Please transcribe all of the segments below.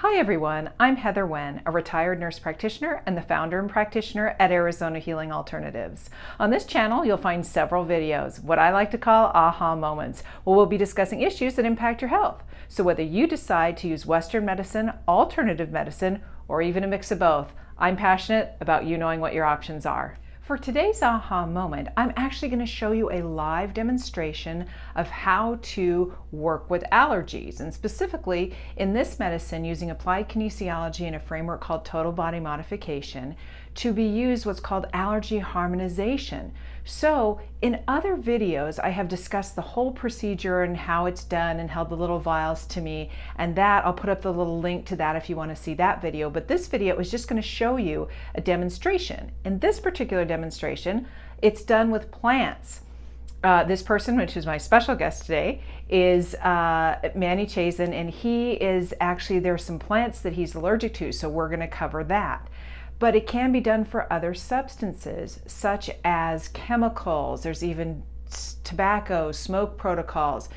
Hi everyone, I'm Heather Wen, a retired nurse practitioner and the founder and practitioner at Arizona Healing Alternatives. On this channel, you'll find several videos, what I like to call aha moments, where we'll be discussing issues that impact your health. So whether you decide to use Western medicine, alternative medicine, or even a mix of both, I'm passionate about you knowing what your options are. For today's aha moment, I'm actually going to show you a live demonstration of how to work with allergies, and specifically in this medicine using applied kinesiology in a framework called Total Body Modification to be used what's called allergy harmonization. So in other videos, I have discussed the whole procedure and how it's done and held the little vials to me, and that I'll put up the little link to that if you want to see that video. But this video is just going to show you a demonstration. In this particular demonstration, it's done with plants. This person, which is my special guest today, is Manny Chazen, and he is actually, there's some plants that he's allergic to, so we're going to cover that. But it can be done for other substances, such as chemicals. There's even tobacco, smoke protocols,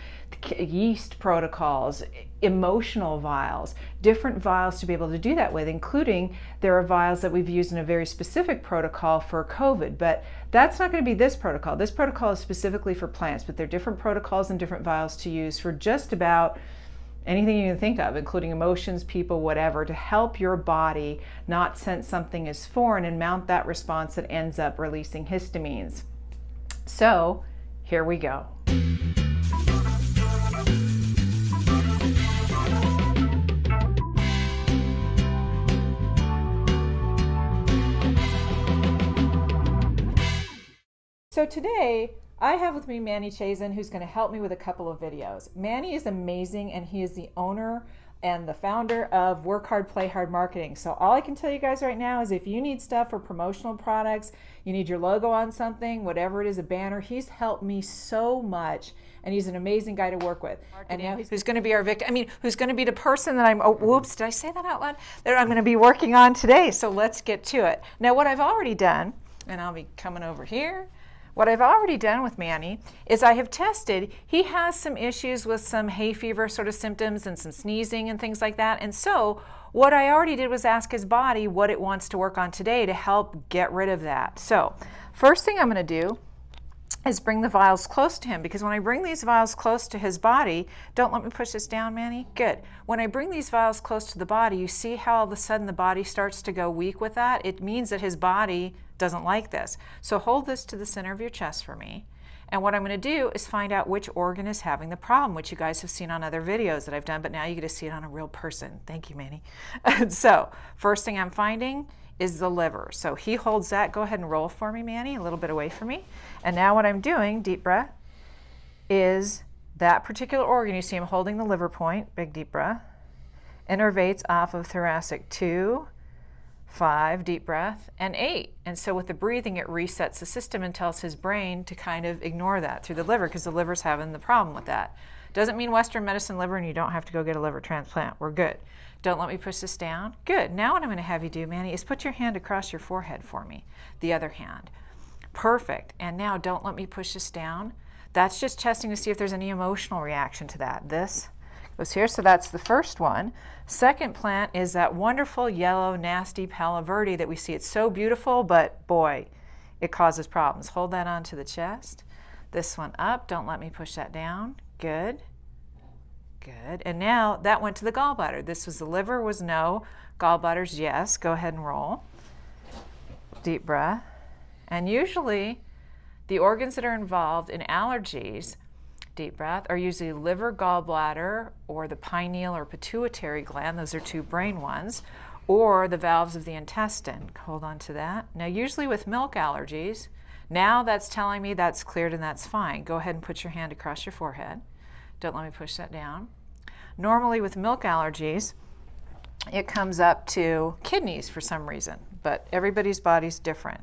yeast protocols, emotional vials, different vials to be able to do that with, including there are vials that we've used in a very specific protocol for COVID, but that's not going to be this protocol. This protocol is specifically for plants, but there are different protocols and different vials to use for just about anything you can think of, including emotions, people, whatever, to help your body not sense something as foreign and mount that response that ends up releasing histamines. So here we go. So today, I have with me Manny Chazen, who's going to help me with a couple of videos. Manny is amazing, and he is the owner and the founder of Work Hard, Play Hard Marketing. So all I can tell you guys right now is if you need stuff for promotional products, you need your logo on something, whatever it is, a banner, he's helped me so much, and he's an amazing guy to work with. And now who's going to be our victim? I mean, who's going to be the person that I'm, oh, whoops, did I say that out loud? That I'm going to be working on today. So let's get to it. Now, what I've already done, and I'll be coming over here, what I've already done with Manny is I have tested, he has some issues with some hay fever sort of symptoms and some sneezing and things like that. And so what I already did was ask his body what it wants to work on today to help get rid of that. So first thing I'm going to do is bring the vials close to him, because when I bring these vials close to his body, don't let me push this down, Manny. Good. When I bring these vials close to the body, you see how all of a sudden the body starts to go weak with that? It means that his body doesn't like this. So hold this to the center of your chest for me. And what I'm going to do is find out which organ is having the problem, which you guys have seen on other videos that I've done, but now you get to see it on a real person. Thank you, Manny. So first thing I'm finding is the liver. So he holds that. Go ahead and roll for me, Manny, a little bit away from me. And now what I'm doing, deep breath, is that particular organ. You see him holding the liver point, big deep breath, innervates off of thoracic 2, 5, deep breath, and 8. And so with the breathing, it resets the system and tells his brain to kind of ignore that through the liver, because the liver's having the problem with that. Doesn't mean Western medicine liver and you don't have to go get a liver transplant. We're good. Don't let me push this down. Good. Now what I'm going to have you do, Manny, is put your hand across your forehead for me. The other hand. Perfect. And now don't let me push this down. That's just testing to see if there's any emotional reaction to that. This goes here. So that's the first one. Second plant is that wonderful yellow, nasty Palo Verde that we see. It's so beautiful, but boy, it causes problems. Hold that onto the chest. This one up. Don't let me push that down. Good. Good. And now that went to the gallbladder. This was the liver was no. Gallbladder's yes. Go ahead and roll. Deep breath. And usually the organs that are involved in allergies, deep breath, are usually liver, gallbladder, or the pineal or pituitary gland. Those are two brain ones. Or the valves of the intestine. Hold on to that. Now usually with milk allergies, now that's telling me that's cleared and that's fine. Go ahead and put your hand across your forehead. Don't let me push that down. Normally with milk allergies, it comes up to kidneys for some reason, but everybody's body's different.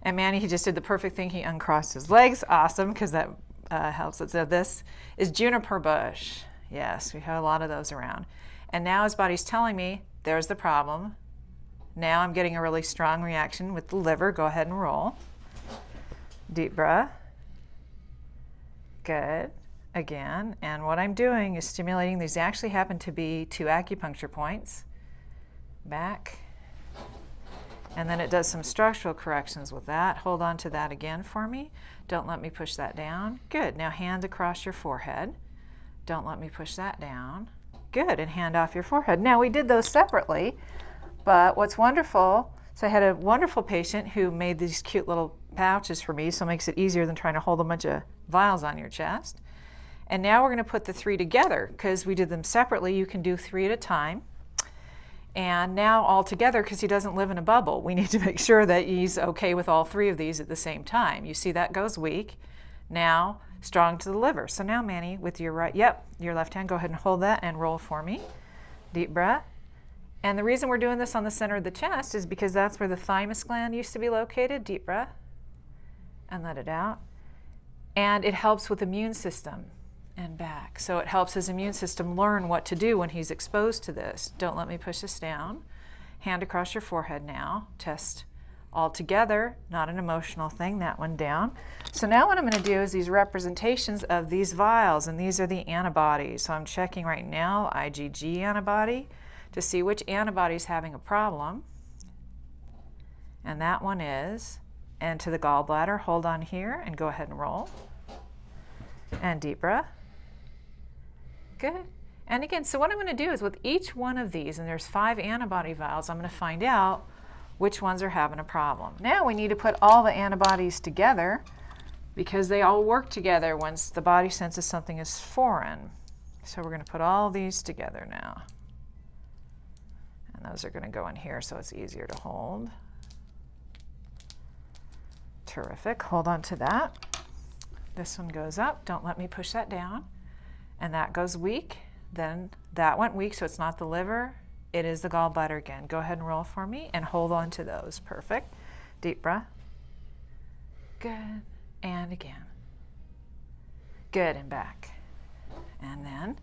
And Manny, he just did the perfect thing. He uncrossed his legs. Awesome, because that helps. So this is juniper bush. Yes, we have a lot of those around. And now his body's telling me, there's the problem. Now I'm getting a really strong reaction with the liver. Go ahead and roll. Deep breath. Good. Again, and what I'm doing is stimulating. These actually happen to be 2 acupuncture points. back. And then it does some structural corrections with that. Hold on to that again for me. Don't let me push that down. Good. Now hand across your forehead. Don't let me push that down. Good. And hand off your forehead. Now we did those separately, but what's wonderful, so I had a wonderful patient who made these cute little pouches for me, so it makes it easier than trying to hold a bunch of vials on your chest. And now we're going to put the 3 together because we did them separately. You can do 3 at a time. And now all together, because he doesn't live in a bubble, we need to make sure that he's okay with all 3 of these at the same time. You see that goes weak. Now strong to the liver. So now Manny, with your your left hand, go ahead and hold that and roll for me. Deep breath. And the reason we're doing this on the center of the chest is because that's where the thymus gland used to be located. Deep breath. And let it out. And it helps with the immune system and back. So it helps his immune system learn what to do when he's exposed to this. Don't let me push this down. Hand across your forehead now. Chest all together, not an emotional thing, that one down. So now what I'm going to do is these representations of these vials, and these are the antibodies. So I'm checking right now, IgG antibody, to see which antibody is having a problem. And that one is, and to the gallbladder, hold on here and go ahead and roll. And deep breath. Good. And again, so what I'm going to do is with each one of these, and there's 5 antibody vials, I'm going to find out which ones are having a problem. Now we need to put all the antibodies together because they all work together once the body senses something is foreign. So we're going to put all these together now. And those are going to go in here so it's easier to hold. Terrific. Hold on to that. This one goes up. Don't let me push that down. And that goes weak. Then that went weak, so it's not the liver. It is the gallbladder again. Go ahead and roll for me and hold on to those. Perfect. Deep breath. Good. And again. Good, and back. And then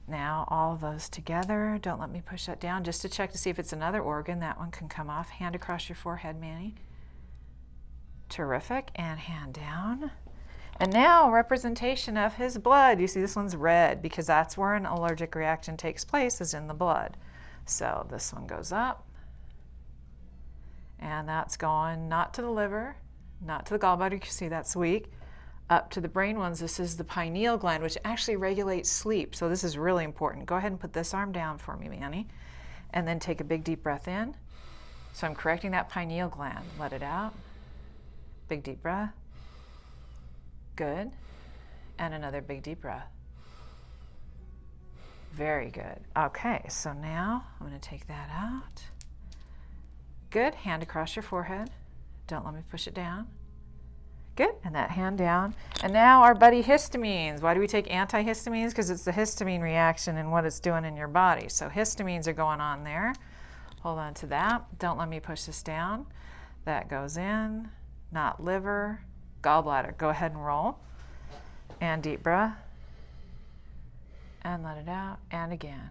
now all of those together. Don't let me push that down just to check to see if it's another organ. That one can come off. Hand across your forehead, Manny. Terrific. And hand down. And now representation of his blood. You see this one's red because that's where an allergic reaction takes place, is in the blood. So this one goes up. And that's going not to the liver, not to the gallbladder. You can see that's weak. Up to the brain ones. This is the pineal gland, which actually regulates sleep. So this is really important. Go ahead and put this arm down for me, Manny. And then take a big deep breath in. So I'm correcting that pineal gland. Let it out. Big deep breath. Good. And another big deep breath. Very good. Okay, so now I'm going to take that out. Good. Hand across your forehead. Don't let me push it down. Good. And that hand down. And now our buddy histamines. Why do we take antihistamines? Because it's the histamine reaction and what it's doing in your body. So histamines are going on there. Hold on to that. Don't let me push this down. That goes in. Not liver. Gallbladder. Go ahead and roll. And deep breath. And let it out. And again.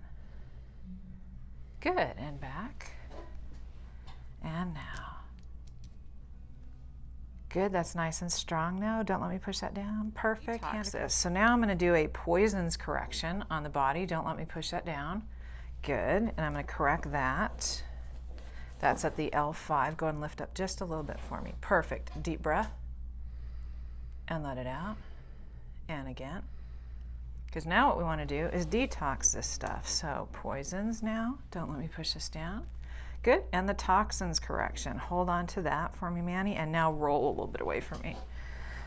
Good. And back. And now. Good. That's nice and strong now. Don't let me push that down. Perfect. So now I'm going to do a poisons correction on the body. Don't let me push that down. Good. And I'm going to correct that. That's at the L5. Go ahead and lift up just a little bit for me. Perfect. Deep breath. And let it out. And again. Because now what we want to do is detox this stuff. So poisons now. Don't let me push this down. Good. And the toxins correction. Hold on to that for me, Manny. And now roll a little bit away from me.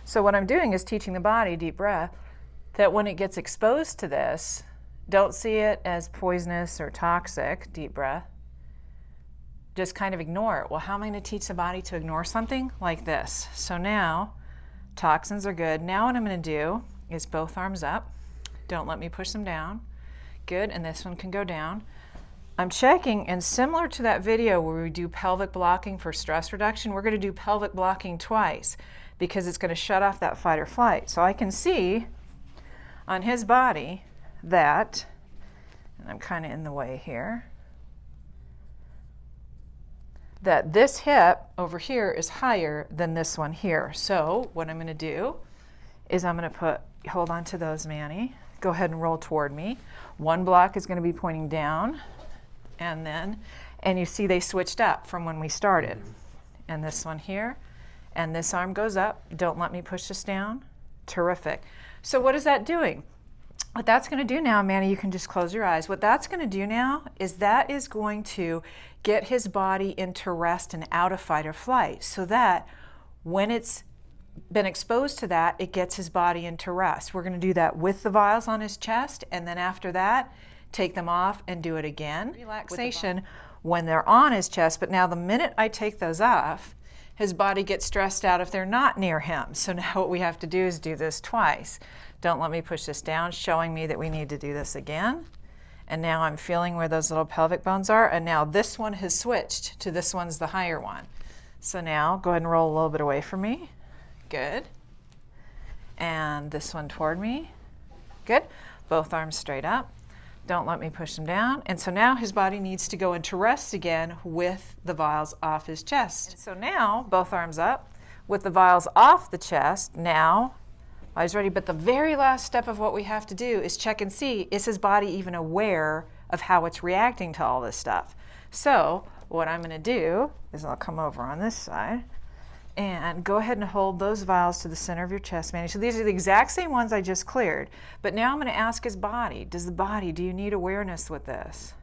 So what I'm doing is teaching the body, deep breath, that when it gets exposed to this, don't see it as poisonous or toxic, deep breath. Just kind of ignore it. Well, how am I going to teach the body to ignore something like this? So now, toxins are good. Now what I'm going to do is both arms up. Don't let me push them down. Good, and this one can go down. I'm checking, and similar to that video where we do pelvic blocking for stress reduction, we're going to do pelvic blocking twice because it's going to shut off that fight or flight. So I can see on his body that, and I'm kind of in the way here, that this hip over here is higher than this one here. So what I'm going to do is I'm going to hold on to those, Manny. Go ahead and roll toward me. One block is going to be pointing down, and then And you see they switched up from when we started. And this one here, and this arm goes up. Don't let me push this down. Terrific. So what is that doing? What that's going to do now, Manny, you can just close your eyes. What that's going to do now is that is going to get his body into rest and out of fight or flight, so that when it's been exposed to that, it gets his body into rest. We're going to do that with the vials on his chest, and then after that, take them off and do it again. Relaxation when they're on his chest, but now the minute I take those off, his body gets stressed out if they're not near him. So now what we have to do is do this twice. Don't let me push this down, showing me that we need to do this again. And now I'm feeling where those little pelvic bones are, and now this one has switched to this one's the higher one. So now go ahead and roll a little bit away from me. Good. And this one toward me. Good. Both arms straight up. Don't let me push them down. And so now his body needs to go into rest again with the vials off his chest. And so now, both arms up, with the vials off the chest, now, body's ready. But the very last step of what we have to do is check and see, is his body even aware of how it's reacting to all this stuff? So what I'm going to do is I'll come over on this side and go ahead and hold those vials to the center of your chest, Manny. So these are the exact same ones I just cleared. But now I'm going to ask his body, do you need awareness with this?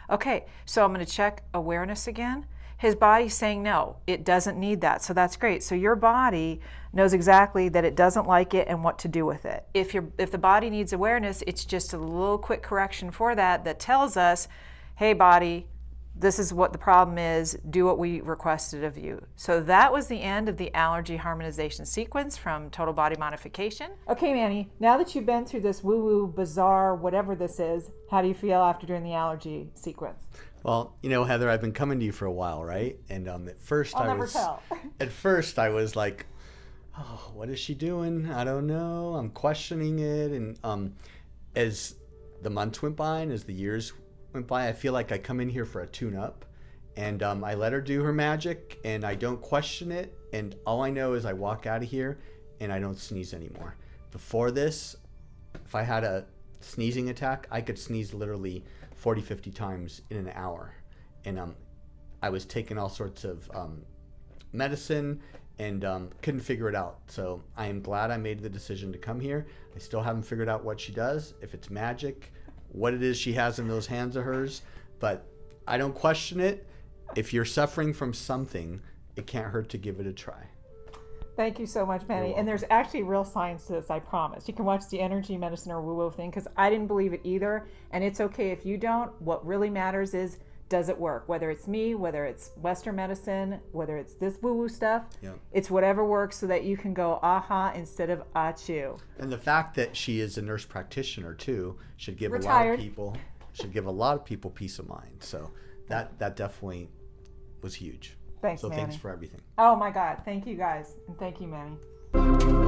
Okay, so I'm going to check awareness again. His body's saying no, it doesn't need that. So that's great. So your body knows exactly that it doesn't like it and what to do with it. If the body needs awareness, it's just a little quick correction for that tells us, hey body, this is what the problem is, do what we requested of you. So that was the end of the allergy harmonization sequence from Total Body Modification. Okay, Manny, now that you've been through this woo-woo, bizarre, whatever this is, how do you feel after doing the allergy sequence? Well, you know, Heather, I've been coming to you for a while, right? And at first I'll never tell. At first I was like, oh, what is she doing? I don't know. I'm questioning it. And as the months went by and as the years went by, I feel like I come in here for a tune-up, and I let her do her magic, and I don't question it, and all I know is I walk out of here and I don't sneeze anymore. Before this, if I had a sneezing attack, I could sneeze literally 40, 50 times in an hour, and I was taking all sorts of medicine and couldn't figure it out. So I am glad I made the decision to come here. I still haven't figured out what she does, if it's magic, what it is she has in those hands of hers, but I don't question it. If you're suffering from something, it can't hurt to give it a try. Thank you so much, Manny. And there's actually real science to this, I promise. You can watch the energy medicine or woo-woo thing, because I didn't believe it either, and it's okay if you don't. What really matters is, does it work? Whether it's me, whether it's Western medicine, whether it's this woo-woo stuff, it's whatever works, so that you can go aha instead of achoo. And the fact that she is a nurse practitioner too should give a lot of people peace of mind. So that definitely was huge. Thanks, so Manny. Thanks for everything. Oh my God, thank you guys, and thank you, Manny.